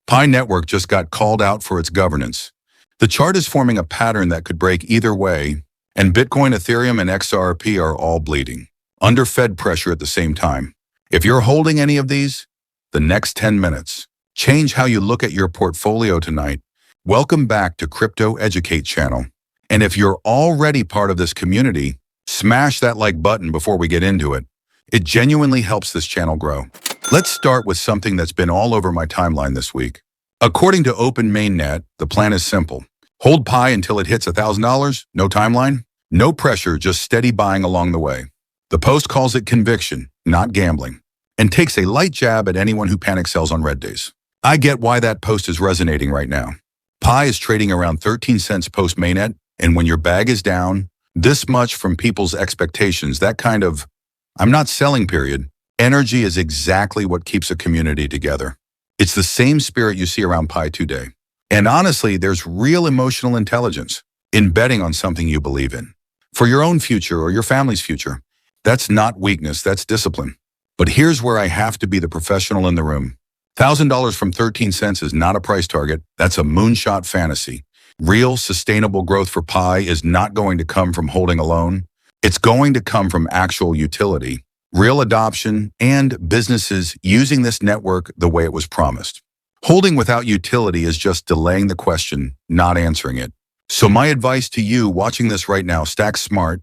Pi Network just got called out for its governance. The chart is forming a pattern that could break either way, and Bitcoin, Ethereum, and XRP are all bleeding, under Fed pressure at the same time. If you're holding any of these, the next 10 minutes, change how you look at your portfolio tonight. Welcome back to Crypto Educate channel. And if you're already part of this community, smash that like button before we get into it. It genuinely helps this channel grow. Let's start with something that's been all over my timeline this week. According to MAINNET, the plan is simple. Hold Pi until it hits $1,000, no timeline, no pressure, just steady buying along the way. The post calls it conviction, not gambling, and takes a light jab at anyone who panic sells on red days. I get why that post is resonating right now. Pi is trading around 13 cents post MAINNET, and when your bag is down, this much from people's expectations, that kind of "I'm not selling" period, energy is exactly what keeps a community together. It's the same spirit you see around Pi today. And honestly, there's real emotional intelligence in betting on something you believe in. For your own future or your family's future. That's not weakness, that's discipline. But here's where I have to be the professional in the room. $1,000 from 13 cents is not a price target, that's a moonshot fantasy. Real, sustainable growth for Pi is not going to come from holding alone. It's going to come from actual utility, real adoption, and businesses using this network the way it was promised. Holding without utility is just delaying the question, not answering it. So my advice to you watching this right now, stack smart,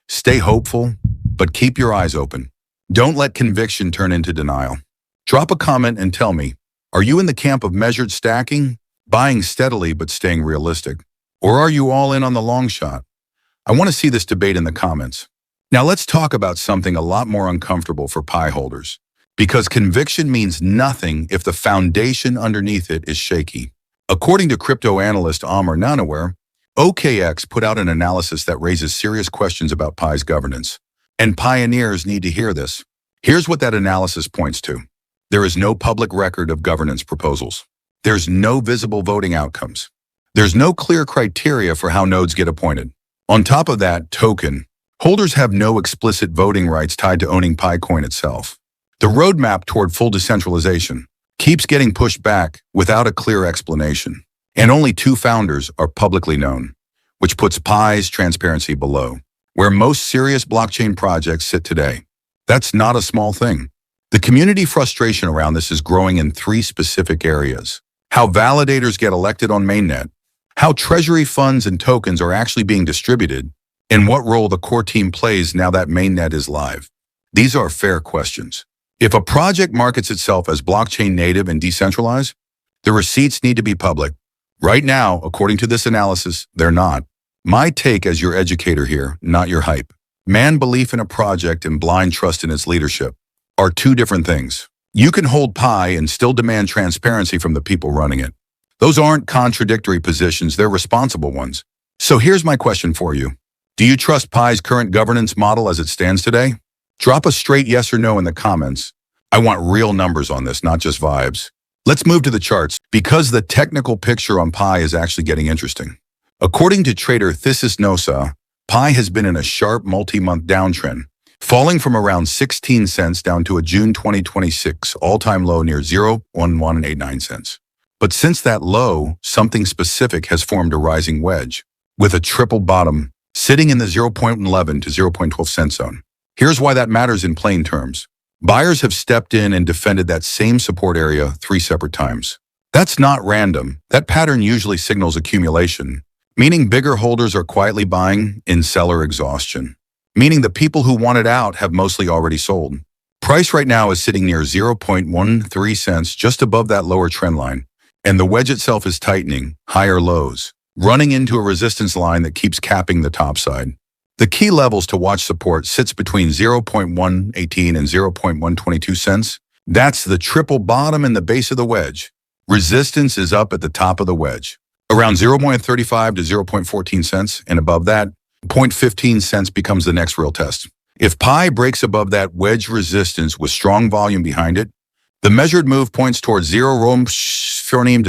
stay hopeful, but keep your eyes open. Don't let conviction turn into denial. Drop a comment and tell me, are you in the camp of measured stacking, buying steadily but staying realistic? Or are you all in on the long shot? I want to see this debate in the comments. Now let's talk about something a lot more uncomfortable for Pi holders. Because conviction means nothing if the foundation underneath it is shaky. According to crypto analyst Amr Nanaware, OKX put out an analysis that raises serious questions about Pi's governance. And pioneers need to hear this. Here's what that analysis points to. There is no public record of governance proposals. There's no visible voting outcomes. There's no clear criteria for how nodes get appointed. On top of that, token holders have no explicit voting rights tied to owning Pi coin itself. The roadmap toward full decentralization keeps getting pushed back without a clear explanation. And only 2 founders are publicly known, which puts Pi's transparency below where most serious blockchain projects sit today. That's not a small thing. The community frustration around this is growing in 3 specific areas. How validators get elected on MAINNET, how treasury funds and tokens are actually being distributed, and what role the core team plays now that MAINNET is live. These are fair questions. If a project markets itself as blockchain native and decentralized, the receipts need to be public. Right now, according to this analysis, they're not. My take as your educator here, not your hype. Man belief in a project and blind trust in its leadership are 2 different things. You can hold Pi and still demand transparency from the people running it. Those aren't contradictory positions, they're responsible ones. So here's my question for you. Do you trust Pi's current governance model as it stands today? Drop a straight yes or no in the comments. I want real numbers on this, not just vibes. Let's move to the charts, because the technical picture on Pi is actually getting interesting. According to trader Thesis Nosa, Pi has been in a sharp multi-month downtrend, falling from around 16 cents down to a June 2026 all-time low near 0.1189 cents. But since that low, something specific has formed a rising wedge, with a triple bottom sitting in the 0.11 to 0.12 cent zone. Here's why that matters in plain terms. Buyers have stepped in and defended that same support area 3 separate times. That's not random. That pattern usually signals accumulation, meaning bigger holders are quietly buying in seller exhaustion, meaning the people who want it out have mostly already sold. Price right now is sitting near 0.13 cents, just above that lower trend line, and the wedge itself is tightening, higher lows, running into a resistance line that keeps capping the top side. The key levels to watch support sits between 0.118 and 0.122 cents. That's the triple bottom in the base of the wedge. Resistance is up at the top of the wedge, around 0.35 to 0.14 cents, and above that, 0.15 cents becomes the next real test. If Pi breaks above that wedge resistance with strong volume behind it, the measured move points towards 0 to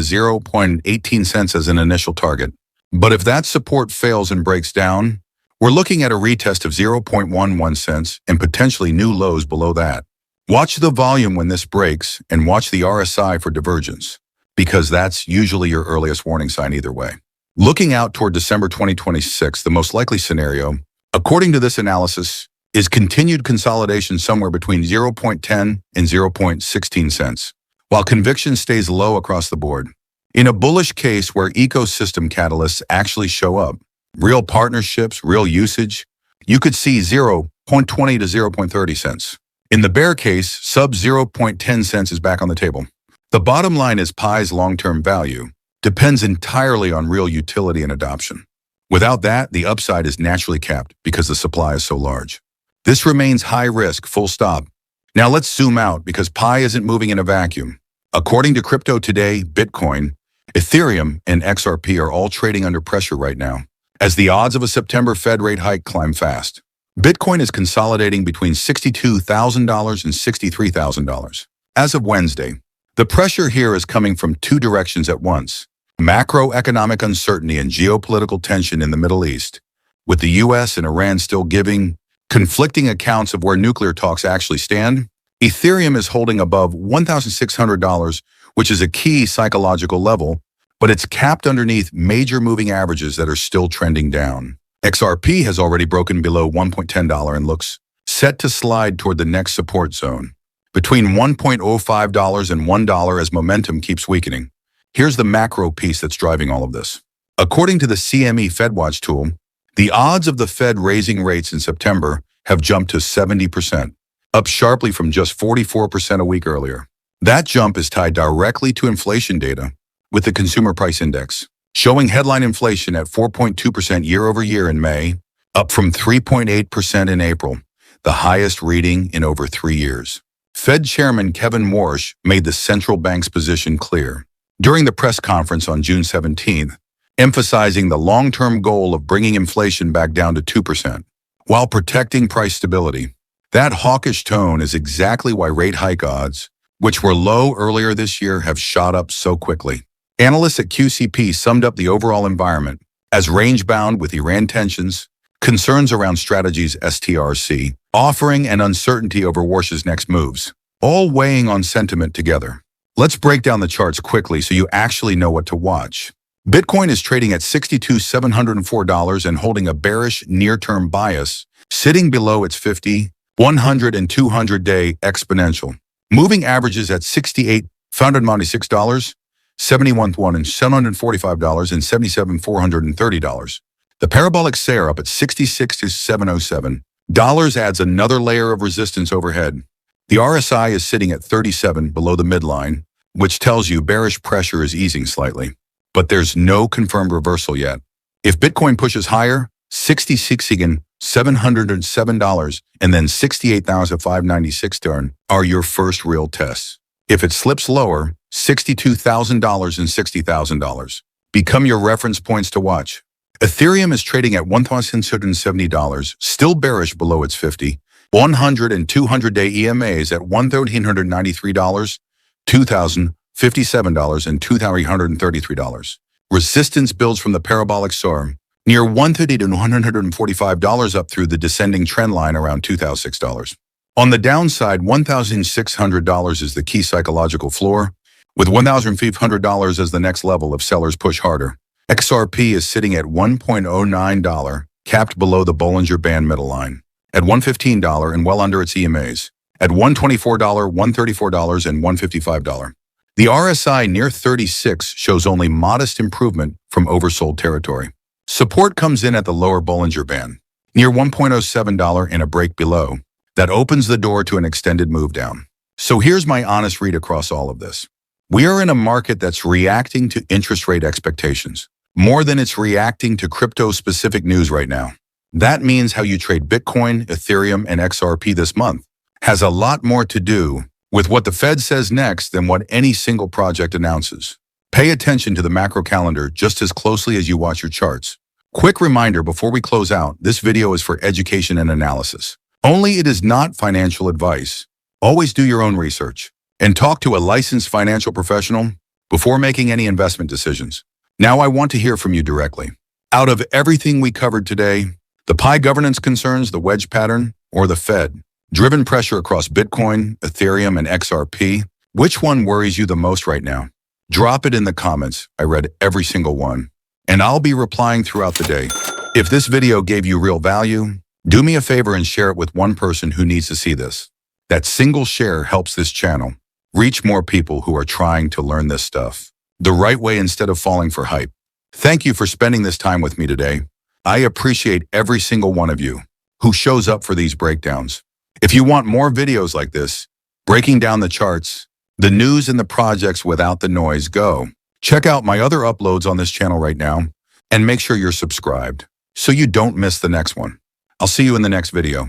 0.18 cents as an initial target. But if that support fails and breaks down, we're looking at a retest of 0.11 cents and potentially new lows below that. Watch the volume when this breaks and watch the RSI for divergence. because that's usually your earliest warning sign either way. Looking out toward December 2026, the most likely scenario, according to this analysis, is continued consolidation somewhere between 0.10 and 0.16 cents, while conviction stays low across the board. In a bullish case where ecosystem catalysts actually show up, real partnerships, real usage, you could see 0.20 to 0.30 cents. In the bear case, sub 0.10 cents is back on the table. The bottom line is Pi's long-term value depends entirely on real utility and adoption. Without that, the upside is naturally capped because the supply is so large. This remains high risk, full stop. Now let's zoom out because Pi isn't moving in a vacuum. According to Crypto Today, Bitcoin, Ethereum, and XRP are all trading under pressure right now, as the odds of a September Fed rate hike climb fast. Bitcoin is consolidating between $62,000 and $63,000. As of Wednesday, the pressure here is coming from two directions at once: macroeconomic uncertainty and geopolitical tension in the Middle East, with the US and Iran still giving conflicting accounts of where nuclear talks actually stand. Ethereum is holding above $1,600, which is a key psychological level, but it's capped underneath major moving averages that are still trending down. XRP has already broken below $1.10 and looks set to slide toward the next support zone, between $1.05 and $1 as momentum keeps weakening. Here's the macro piece that's driving all of this. According to the CME FedWatch tool, the odds of the Fed raising rates in September have jumped to 70%, up sharply from just 44% a week earlier. That jump is tied directly to inflation data, with the Consumer Price Index showing headline inflation at 4.2% year over year in May, up from 3.8% in April, the highest reading in over 3 years. Fed Chairman Kevin Warsh made the central bank's position clear during the press conference on June 17th, emphasizing the long-term goal of bringing inflation back down to 2%, while protecting price stability. That hawkish tone is exactly why rate hike odds, which were low earlier this year, have shot up so quickly. Analysts at QCP summed up the overall environment as range-bound with Iran tensions, concerns around strategies STRC, offering, and uncertainty over Warsh's next moves, all weighing on sentiment together. Let's break down the charts quickly so you actually know what to watch. Bitcoin is trading at $62,704 and holding a bearish near-term bias, sitting below its 50, 100, and 200-day exponential. Moving averages at $68,496, $71,100 and $745 and $77,430. The parabolic SAR up at $66,707. Adds another layer of resistance overhead. The RSI is sitting at 37 below the midline, which tells you bearish pressure is easing slightly. But there's no confirmed reversal yet. If Bitcoin pushes higher, $66,707 and then $68,596 are your first real tests. If it slips lower, $62,000 and $60,000 become your reference points to watch. Ethereum is trading at $1,670, still bearish below its 50, 100 and 200-day EMAs at $1,393, $2,057 and $2,333. Resistance builds from the parabolic SAR, near $130 to $145 up through the descending trend line around $2,006. On the downside, $1,600 is the key psychological floor, with $1,500 as the next level if sellers push harder. XRP is sitting at $1.09, capped below the Bollinger Band middle line, at $115 and well under its EMAs, at $124, $134, and $155. The RSI near 36 shows only modest improvement from oversold territory. Support comes in at the lower Bollinger Band, near $1.07 and a break below. That opens the door to an extended move down. So here's my honest read across all of this. We are in a market that's reacting to interest rate expectations, more than it's reacting to crypto-specific news right now. That means how you trade Bitcoin, Ethereum, and XRP this month has a lot more to do with what the Fed says next than what any single project announces. Pay attention to the macro calendar just as closely as you watch your charts. Quick reminder before we close out, this video is for education and analysis. Only it is not financial advice. Always do your own research and talk to a licensed financial professional before making any investment decisions. Now I want to hear from you directly. Out of everything we covered today, the Pi governance concerns, the wedge pattern, or the Fed, driven pressure across Bitcoin, Ethereum, and XRP, which one worries you the most right now? Drop it in the comments. I read every single one. And I'll be replying throughout the day. If this video gave you real value, do me a favor and share it with one person who needs to see this. That single share helps this channel reach more people who are trying to learn this stuff the right way instead of falling for hype. Thank you for spending this time with me today. I appreciate every single one of you who shows up for these breakdowns. If you want more videos like this, breaking down the charts, the news and the projects without the noise, go check out my other uploads on this channel right now and make sure you're subscribed so you don't miss the next one. I'll see you in the next video.